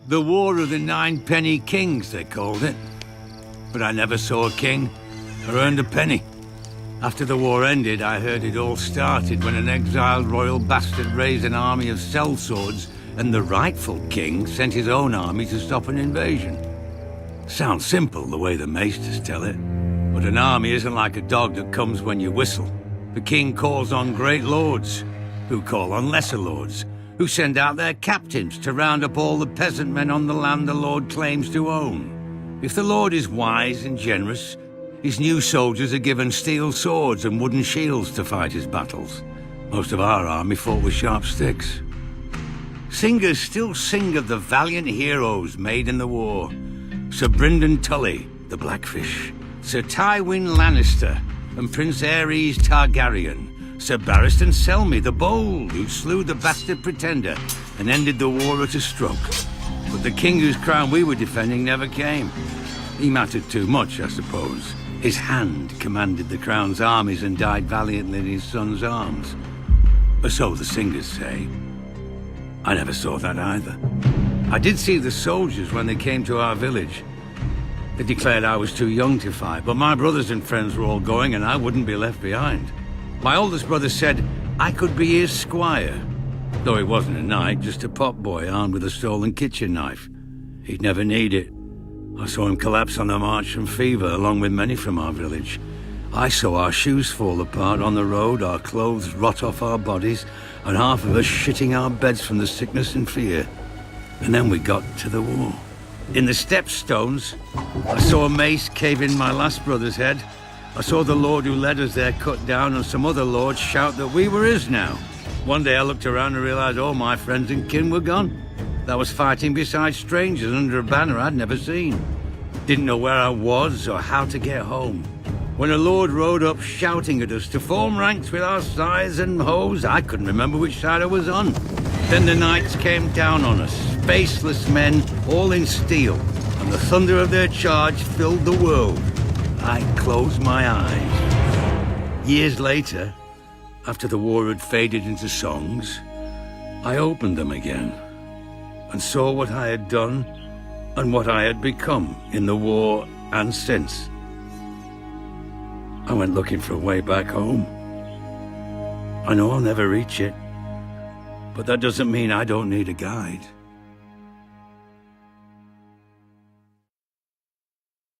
The War of the Ninepenny Kings, they called it. But I never saw a king, or earned a penny. After the war ended, I heard it all started when an exiled royal bastard raised an army of sellswords, and the rightful king sent his own army to stop an invasion. Sounds simple, the way the maesters tell it. But an army isn't like a dog that comes when you whistle. The king calls on great lords, who call on lesser lords, who send out their captains to round up all the peasant men on the land the lord claims to own. If the lord is wise and generous, his new soldiers are given steel swords and wooden shields to fight his battles. Most of our army fought with sharp sticks. Singers still sing of the valiant heroes made in the war. Sir Brynden Tully, the Blackfish, Sir Tywin Lannister, and Prince Aerys Targaryen, Sir Barristan Selmy the Bold, who slew the bastard Pretender and ended the war at a stroke. But the king whose crown we were defending never came. He mattered too much, I suppose. His hand commanded the crown's armies and died valiantly in his son's arms. Or so the singers say. I never saw that either. I did see the soldiers when they came to our village. They declared I was too young to fight, but my brothers and friends were all going and I wouldn't be left behind. My oldest brother said I could be his squire, though he wasn't a knight, just a potboy armed with a stolen kitchen knife. He'd never need it. I saw him collapse on the march from fever, along with many from our village. I saw our shoes fall apart on the road, our clothes rot off our bodies, and half of us shitting our beds from the sickness and fear. And then we got to the war. In the stepstones, I saw a mace cave in my last brother's head. I saw the lord who led us there cut down, and some other lords shout that we were his now. One day I looked around and realized all my friends and kin were gone. I was fighting beside strangers under a banner I'd never seen. Didn't know where I was or how to get home. When a lord rode up shouting at us to form ranks with our scythes and hoes, I couldn't remember which side I was on. Then the knights came down on us, faceless men, all in steel, and the thunder of their charge filled the world. I closed my eyes. Years later, after the war had faded into songs, I opened them again and saw what I had done and what I had become in the war and since. I went looking for a way back home. I know I'll never reach it, but that doesn't mean I don't need a guide.